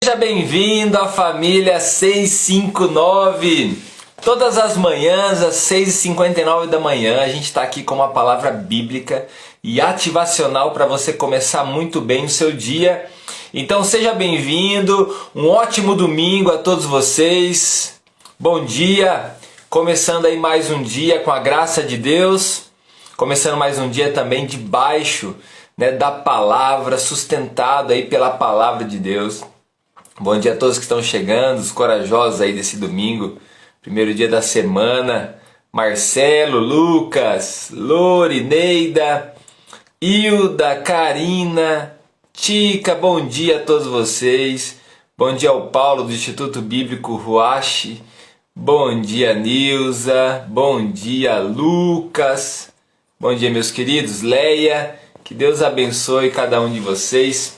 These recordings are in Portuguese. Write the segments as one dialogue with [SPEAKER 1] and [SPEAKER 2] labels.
[SPEAKER 1] Seja bem-vindo à família 659. Todas as manhãs, às 6h59 da manhã, a gente está aqui com uma palavra bíblica e ativacional para você começar muito bem o seu dia. Então seja bem-vindo, um ótimo domingo a todos vocês. Bom dia, começando aí mais um dia com a graça de Deus. Começando mais um dia também debaixo, da palavra, sustentado aí pela palavra de Deus. Bom dia a todos que estão chegando, os corajosos aí desse domingo, primeiro dia da semana. Marcelo, Lucas, Lori, Neida, Hilda, Karina, Tica, bom dia a todos vocês. Bom dia ao Paulo do Instituto Bíblico Ruache. Bom dia, Nilza. Bom dia, Lucas. Bom dia, meus queridos. Leia, que Deus abençoe cada um de vocês.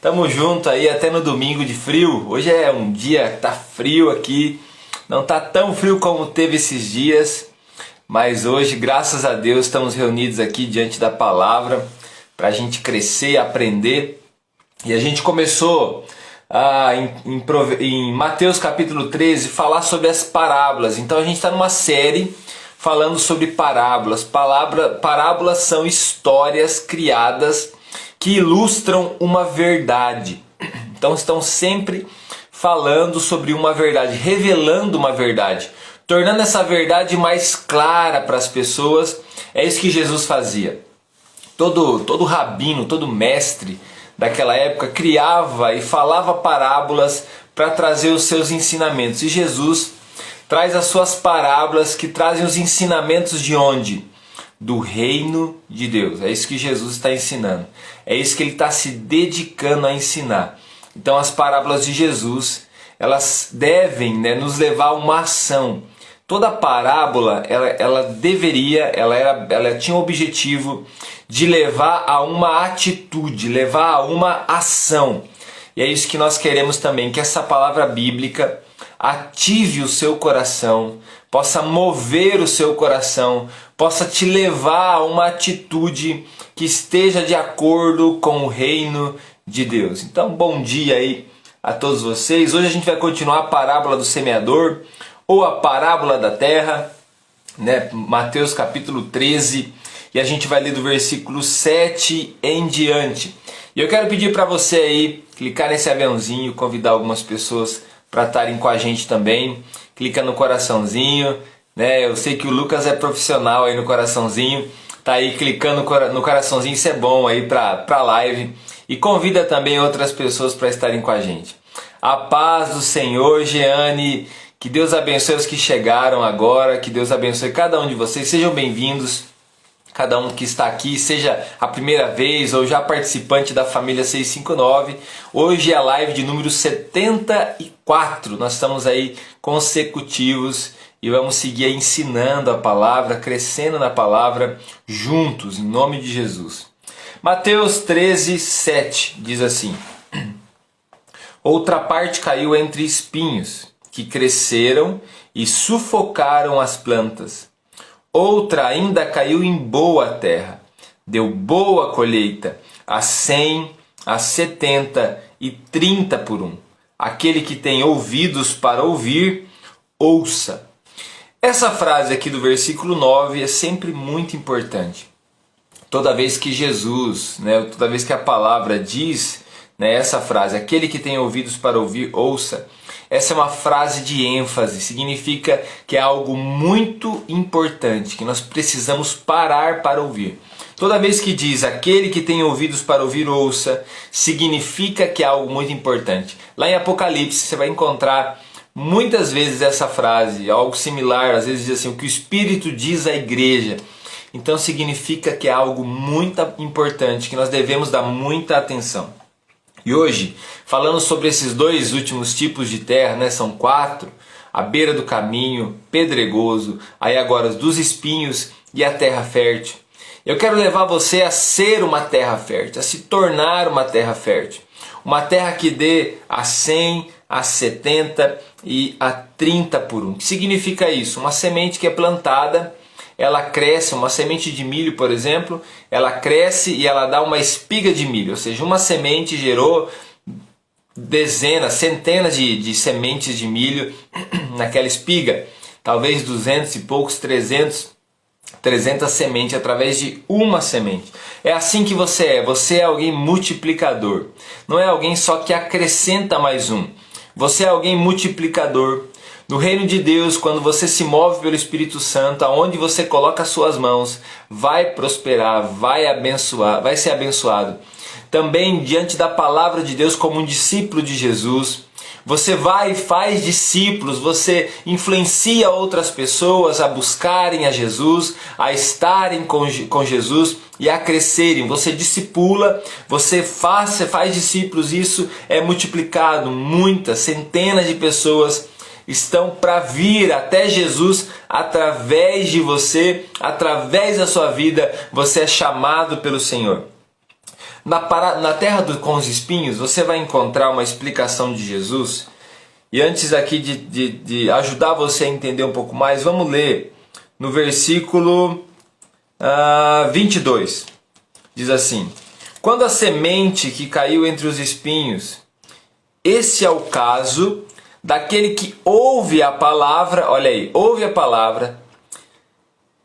[SPEAKER 1] Tamo junto aí até no domingo de frio. Hoje é um dia que tá frio aqui. Não tá tão frio como teve esses dias, mas hoje, graças a Deus, estamos reunidos aqui diante da palavra para a gente crescer e aprender. E a gente começou em Mateus capítulo 13 falar sobre as parábolas. Então a gente está numa série falando sobre parábolas. Parábolas são histórias criadas que ilustram uma verdade. Então estão sempre falando sobre uma verdade, revelando uma verdade, tornando essa verdade mais clara para as pessoas. É isso que Jesus fazia. Todo rabino, todo mestre daquela época criava e falava parábolas para trazer os seus ensinamentos. E Jesus traz as suas parábolas que trazem os ensinamentos de onde? Do reino de Deus. É isso que Jesus está ensinando. É isso que ele está se dedicando a ensinar. Então as parábolas de Jesus, elas devem nos levar a uma ação. Toda parábola, ela tinha o objetivo de levar a uma atitude, levar a uma ação. E é isso que nós queremos também, que essa palavra bíblica ative o seu coração, possa mover o seu coração, possa te levar a uma atitude que esteja de acordo com o reino de Deus. Então, bom dia aí a todos vocês. Hoje a gente vai continuar a parábola do semeador, ou a parábola da terra, Mateus capítulo 13, e a gente vai ler do versículo 7 em diante. E eu quero pedir para você aí, clicar nesse aviãozinho, convidar algumas pessoas para estarem com a gente também. Clica no coraçãozinho, Eu sei que o Lucas é profissional aí no coraçãozinho, tá aí clicando no coraçãozinho, isso é bom aí para a live. E convida também outras pessoas para estarem com a gente. A paz do Senhor, Jeane, que Deus abençoe os que chegaram agora, que Deus abençoe cada um de vocês, sejam bem-vindos. Cada um que está aqui, seja a primeira vez ou já participante da família 659. Hoje é a live de número 74. Nós estamos aí consecutivos e vamos seguir ensinando a palavra, crescendo na palavra juntos, em nome de Jesus. Mateus 13, 7 diz assim: Outra parte caiu entre espinhos, que cresceram e sufocaram as plantas. Outra ainda caiu em boa terra, deu boa colheita, a 100, a 70 e 30 por um. Aquele que tem ouvidos para ouvir, ouça. Essa frase aqui do versículo 9 é sempre muito importante. Toda vez que Jesus, toda vez que a palavra diz essa frase, aquele que tem ouvidos para ouvir, ouça. Essa é uma frase de ênfase, significa que é algo muito importante, que nós precisamos parar para ouvir. Toda vez que diz aquele que tem ouvidos para ouvir, ouça, significa que é algo muito importante. Lá em Apocalipse você vai encontrar muitas vezes essa frase, algo similar, às vezes diz assim, o que o Espírito diz à igreja. Então significa que é algo muito importante, que nós devemos dar muita atenção. E hoje, falando sobre esses dois últimos tipos de terra, são 4, a beira do caminho, pedregoso, aí agora dos espinhos e a terra fértil. Eu quero levar você a ser uma terra fértil, a se tornar uma terra fértil. Uma terra que dê a 100, a 70 e a 30 por um. O que significa isso? Uma semente que é plantada, ela cresce, uma semente de milho, por exemplo, ela cresce e ela dá uma espiga de milho, ou seja, uma semente gerou dezenas, centenas de sementes de milho naquela espiga, talvez 200 e poucos, 300 sementes através de uma semente. É assim que você é alguém multiplicador, não é alguém só que acrescenta mais um, você é alguém multiplicador. No reino de Deus, quando você se move pelo Espírito Santo, aonde você coloca as suas mãos, vai prosperar, vai abençoar, vai ser abençoado. Também diante da palavra de Deus como um discípulo de Jesus, você vai e faz discípulos, você influencia outras pessoas a buscarem a Jesus, a estarem com Jesus e a crescerem. Você discipula, você faz discípulos, isso é multiplicado. Muitas, centenas de pessoas estão para vir até Jesus através de você, através da sua vida, você é chamado pelo Senhor. Na terra com os espinhos, você vai encontrar uma explicação de Jesus. E antes aqui de ajudar você a entender um pouco mais, vamos ler no versículo 22. Diz assim: quando a semente que caiu entre os espinhos, esse é o caso daquele que ouve a palavra, olha aí, ouve a palavra,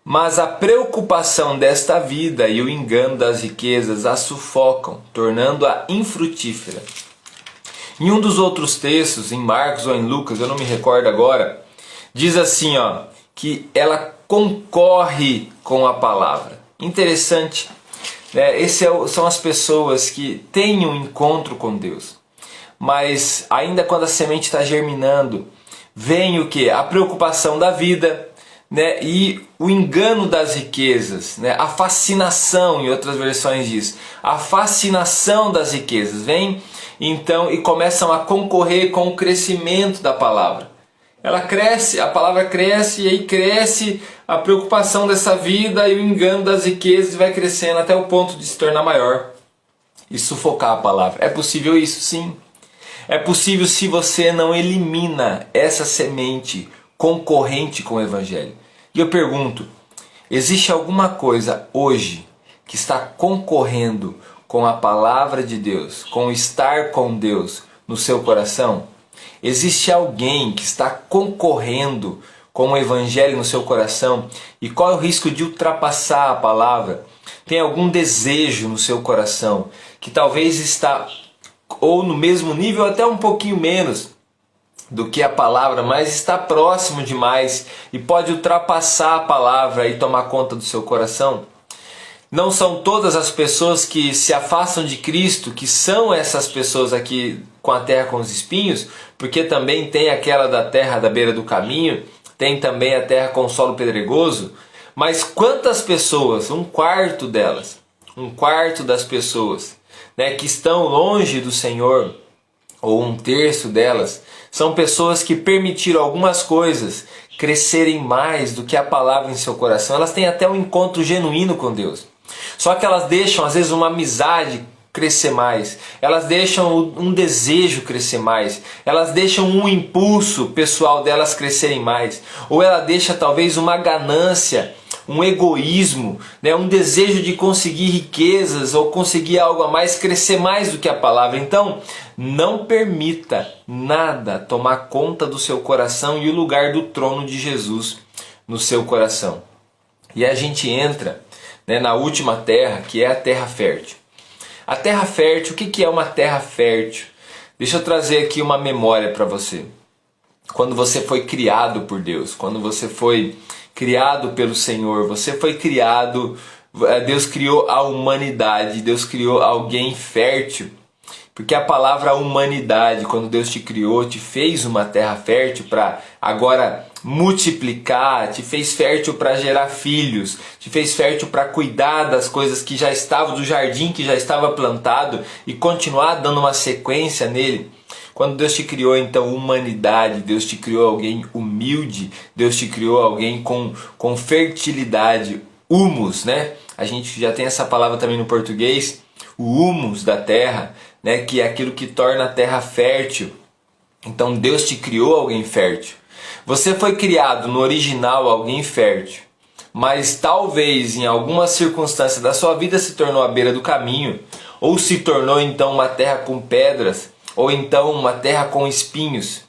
[SPEAKER 1] mas a preocupação desta vida e o engano das riquezas a sufocam, tornando-a infrutífera. Em um dos outros textos, em Marcos ou em Lucas, eu não me recordo agora, diz assim, que ela concorre com a palavra. Interessante, né? São as pessoas que têm um encontro com Deus, mas ainda quando a semente está germinando, vem o que? A preocupação da vida, né? E o engano das riquezas, né? A fascinação, em outras versões diz, a fascinação das riquezas, vem então e começam a concorrer com o crescimento da palavra. Ela cresce, a palavra cresce, e aí cresce a preocupação dessa vida e o engano das riquezas vai crescendo até o ponto de se tornar maior e sufocar a palavra. É possível isso? Sim. É possível se você não elimina essa semente concorrente com o Evangelho. E eu pergunto, existe alguma coisa hoje que está concorrendo com a palavra de Deus, com o estar com Deus no seu coração? Existe alguém que está concorrendo com o Evangelho no seu coração? E qual é o risco de ultrapassar a palavra? Tem algum desejo no seu coração que talvez está ou no mesmo nível, até um pouquinho menos do que a palavra, mas está próximo demais e pode ultrapassar a palavra e tomar conta do seu coração? Não são todas as pessoas que se afastam de Cristo que são essas pessoas aqui com a terra com os espinhos, porque também tem aquela da terra da beira do caminho, tem também a terra com solo pedregoso. Mas quantas pessoas, um quarto das pessoas, né, que estão longe do Senhor, ou um terço delas, são pessoas que permitiram algumas coisas crescerem mais do que a palavra em seu coração. Elas têm até um encontro genuíno com Deus, só que elas deixam às vezes uma amizade crescer mais, elas deixam um desejo crescer mais, elas deixam um impulso pessoal delas crescerem mais, ou ela deixa talvez uma ganância, um egoísmo, né, um desejo de conseguir riquezas ou conseguir algo a mais, crescer mais do que a palavra. Então, não permita nada tomar conta do seu coração e o lugar do trono de Jesus no seu coração. E a gente entra, né, na última terra, que é a terra fértil. A terra fértil, o que é uma terra fértil? Deixa eu trazer aqui uma memória para você. Quando você foi criado por Deus, quando você foi criado pelo Senhor, você foi criado, Deus criou a humanidade, Deus criou alguém fértil. Porque a palavra humanidade, quando Deus te criou, te fez uma terra fértil para agora multiplicar, te fez fértil para gerar filhos, te fez fértil para cuidar das coisas que já estavam, do jardim que já estava plantado e continuar dando uma sequência nele. Quando Deus te criou, então, humanidade, Deus te criou alguém humilde, Deus te criou alguém com fertilidade, humus, né? A gente já tem essa palavra também no português, o humus da terra, né? Que é aquilo que torna a terra fértil. Então Deus te criou alguém fértil. Você foi criado no original alguém fértil, mas talvez em alguma circunstância da sua vida se tornou à beira do caminho, ou se tornou então uma terra com pedras, ou então uma terra com espinhos.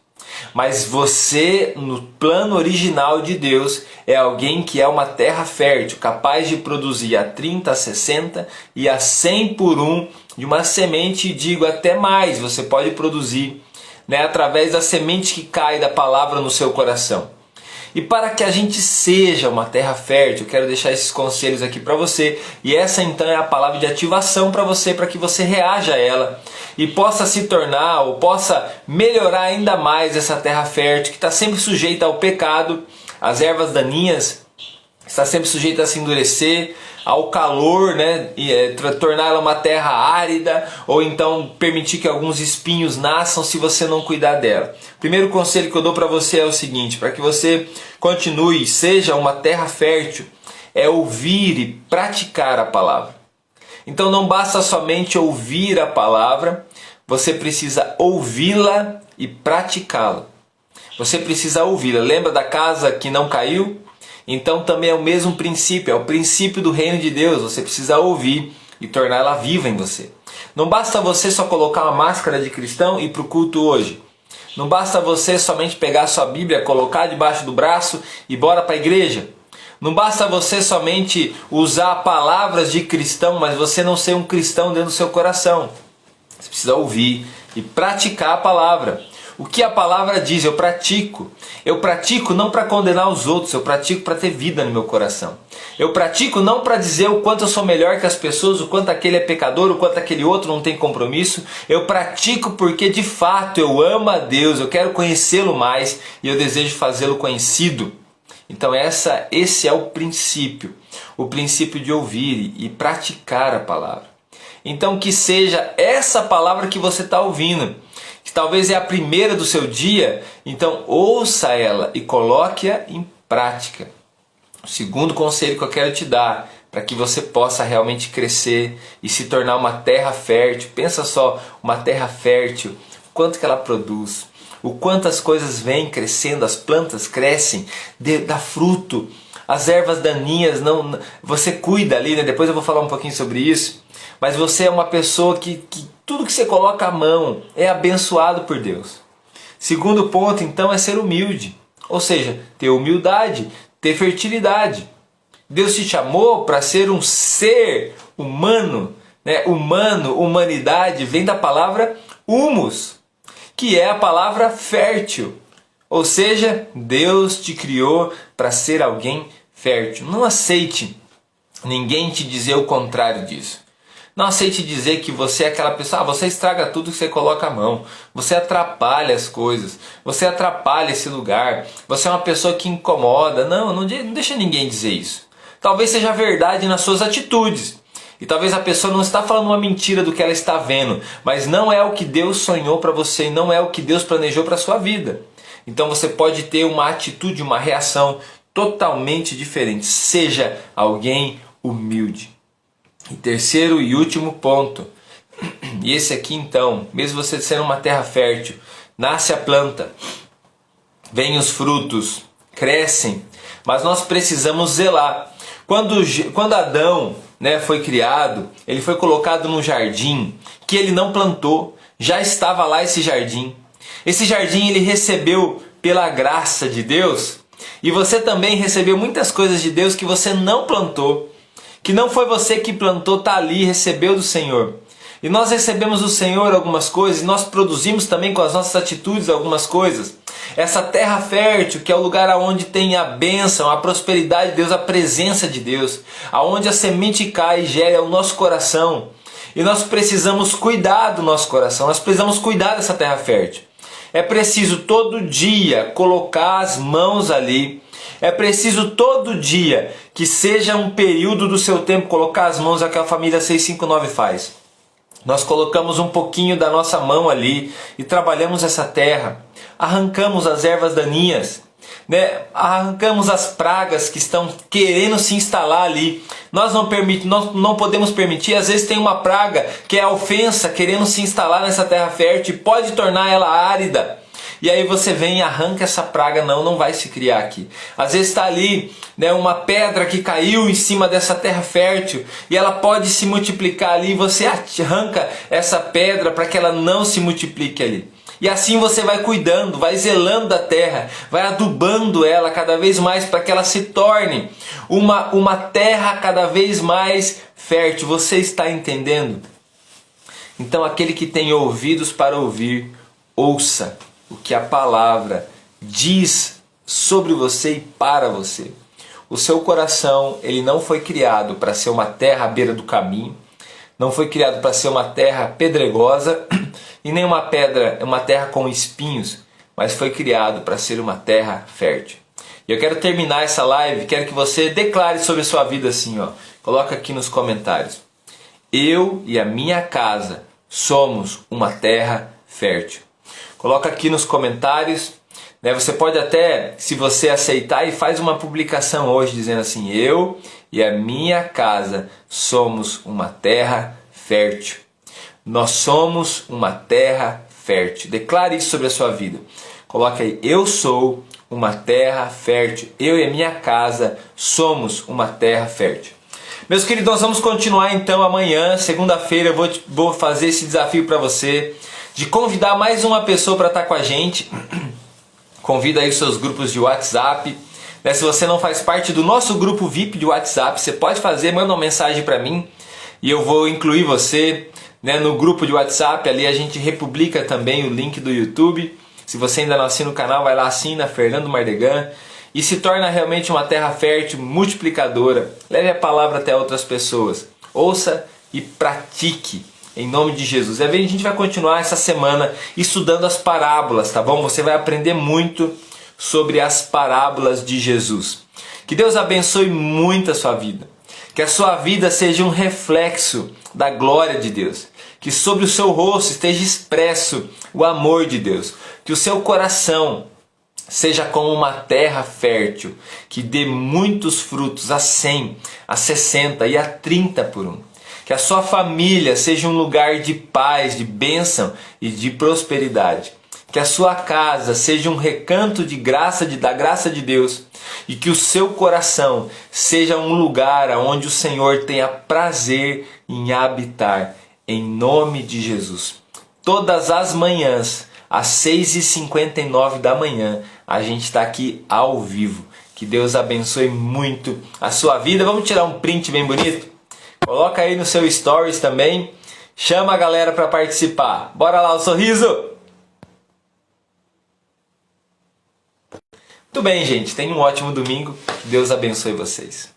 [SPEAKER 1] Mas você, no plano original de Deus, é alguém que é uma terra fértil, capaz de produzir a 30, a 60 e a 100 por um de uma semente, digo até mais, você pode produzir, né, através da semente que cai da palavra no seu coração. E para que a gente seja uma terra fértil, eu quero deixar esses conselhos aqui para você. E essa então é a palavra de ativação para você, para que você reaja a ela e possa se tornar ou possa melhorar ainda mais essa terra fértil que está sempre sujeita ao pecado, às ervas daninhas, está sempre sujeita a se endurecer, ao calor, né? E torná-la uma terra árida, ou então permitir que alguns espinhos nasçam se você não cuidar dela. Primeiro conselho que eu dou para você é o seguinte: para que você continue, seja uma terra fértil, é ouvir e praticar a palavra. Então não basta somente ouvir a palavra, você precisa ouvi-la e praticá-la. Você precisa ouvi-la. Lembra da casa que não caiu? Então também é o mesmo princípio, é o princípio do reino de Deus. Você precisa ouvir e torná-la viva em você. Não basta você só colocar uma máscara de cristão e ir para o culto hoje. Não basta você somente pegar a sua Bíblia, colocar debaixo do braço e bora para a igreja. Não basta você somente usar palavras de cristão, mas você não ser um cristão dentro do seu coração. Você precisa ouvir e praticar a palavra. O que a palavra diz, eu pratico. Eu pratico não para condenar os outros, eu pratico para ter vida no meu coração. Eu pratico não para dizer o quanto eu sou melhor que as pessoas, o quanto aquele é pecador, o quanto aquele outro não tem compromisso. Eu pratico porque de fato eu amo a Deus, eu quero conhecê-lo mais e eu desejo fazê-lo conhecido. Então esse é o princípio de ouvir e praticar a palavra. Então que seja essa palavra que você está ouvindo, que talvez é a primeira do seu dia, então ouça ela e coloque-a em prática. O segundo conselho que eu quero te dar, para que você possa realmente crescer e se tornar uma terra fértil. Pensa só, uma terra fértil, quanto que ela produz, o quanto as coisas vêm crescendo, as plantas crescem, dá fruto, as ervas daninhas, você cuida ali, né? Depois eu vou falar um pouquinho sobre isso, mas você é uma pessoa que tudo que você coloca a mão é abençoado por Deus. Segundo ponto, então, é ser humilde, ou seja, ter humildade, ter fertilidade. Deus te chamou para ser um ser humano, né? Humanidade, vem da palavra humus, que é a palavra fértil. Ou seja, Deus te criou para ser alguém fértil. Não aceite ninguém te dizer o contrário disso. Não aceite dizer que você é aquela pessoa, você estraga tudo que você coloca a mão, você atrapalha as coisas, você atrapalha esse lugar, você é uma pessoa que incomoda. Não deixa ninguém dizer isso. Talvez seja verdade nas suas atitudes, e talvez a pessoa não está falando uma mentira do que ela está vendo, mas não é o que Deus sonhou para você e não é o que Deus planejou para a sua vida. Então você pode ter uma atitude, uma reação totalmente diferente. Seja alguém humilde. E terceiro e último ponto, e esse aqui então, mesmo você sendo uma terra fértil, nasce a planta, vêm os frutos, crescem, mas nós precisamos zelar. Quando Adão, né, foi criado, ele foi colocado num jardim que ele não plantou, já estava lá esse jardim. Esse jardim ele recebeu pela graça de Deus, e você também recebeu muitas coisas de Deus que você não plantou. Que não foi você que plantou, está ali, recebeu do Senhor. E nós recebemos do Senhor algumas coisas, e nós produzimos também com as nossas atitudes algumas coisas. Essa terra fértil, que é o lugar onde tem a bênção, a prosperidade de Deus, a presença de Deus, aonde a semente cai e gera o nosso coração. E nós precisamos cuidar do nosso coração, nós precisamos cuidar dessa terra fértil. É preciso todo dia colocar as mãos ali. É preciso todo dia, que seja um período do seu tempo, colocar as mãos, é o que a família 659 faz. Nós colocamos um pouquinho da nossa mão ali e trabalhamos essa terra. Arrancamos as ervas daninhas, né? Arrancamos as pragas que estão querendo se instalar ali. Nós não podemos permitir, às vezes tem uma praga que é a ofensa querendo se instalar nessa terra fértil e pode tornar ela árida. e aí você vem e arranca essa praga, não vai se criar aqui. Às vezes está ali, né, uma pedra que caiu em cima dessa terra fértil e ela pode se multiplicar ali, e você arranca essa pedra para que ela não se multiplique ali. E assim você vai cuidando, vai zelando da terra, vai adubando ela cada vez mais para que ela se torne uma terra cada vez mais fértil. Você está entendendo? Então aquele que tem ouvidos para ouvir, ouça o que a palavra diz sobre você e para você. O seu coração, ele não foi criado para ser uma terra à beira do caminho, não foi criado para ser uma terra pedregosa e nem uma terra com espinhos, mas foi criado para ser uma terra fértil. E eu quero terminar essa live, quero que você declare sobre a sua vida assim, ó. Coloca aqui nos comentários. Eu e a minha casa somos uma terra fértil. Coloca aqui nos comentários, né? Você pode até, se você aceitar, e faz uma publicação hoje dizendo assim: eu e a minha casa somos uma terra fértil. Nós somos uma terra fértil. Declare isso sobre a sua vida. Coloque aí: eu sou uma terra fértil. Eu e a minha casa somos uma terra fértil. Meus queridos, nós vamos continuar então amanhã, segunda-feira, eu vou fazer esse desafio para você, de convidar mais uma pessoa para estar com a gente. Convida aí os seus grupos de WhatsApp. Se você não faz parte do nosso grupo VIP de WhatsApp, você pode fazer, manda uma mensagem para mim e eu vou incluir você, né, no grupo de WhatsApp. Ali a gente republica também o link do YouTube. Se você ainda não assina o canal, vai lá, assina, Fernando Mardegan, e se torna realmente uma terra fértil, multiplicadora. Leve a palavra até outras pessoas. Ouça e pratique, em nome de Jesus. E a gente vai continuar essa semana estudando as parábolas, tá bom? Você vai aprender muito sobre as parábolas de Jesus. Que Deus abençoe muito a sua vida. Que a sua vida seja um reflexo da glória de Deus. Que sobre o seu rosto esteja expresso o amor de Deus. Que o seu coração seja como uma terra fértil, que dê muitos frutos, a 100, a 60 e a 30 por um. Que a sua família seja um lugar de paz, de bênção e de prosperidade. Que a sua casa seja um recanto de graça, da graça de Deus. E que o seu coração seja um lugar onde o Senhor tenha prazer em habitar. Em nome de Jesus. Todas as manhãs, às 6h59 da manhã, a gente está aqui ao vivo. Que Deus abençoe muito a sua vida. Vamos tirar um print bem bonito? Coloca aí no seu stories também. Chama a galera para participar. Bora lá, o sorriso! Muito bem, gente. Tenham um ótimo domingo. Que Deus abençoe vocês.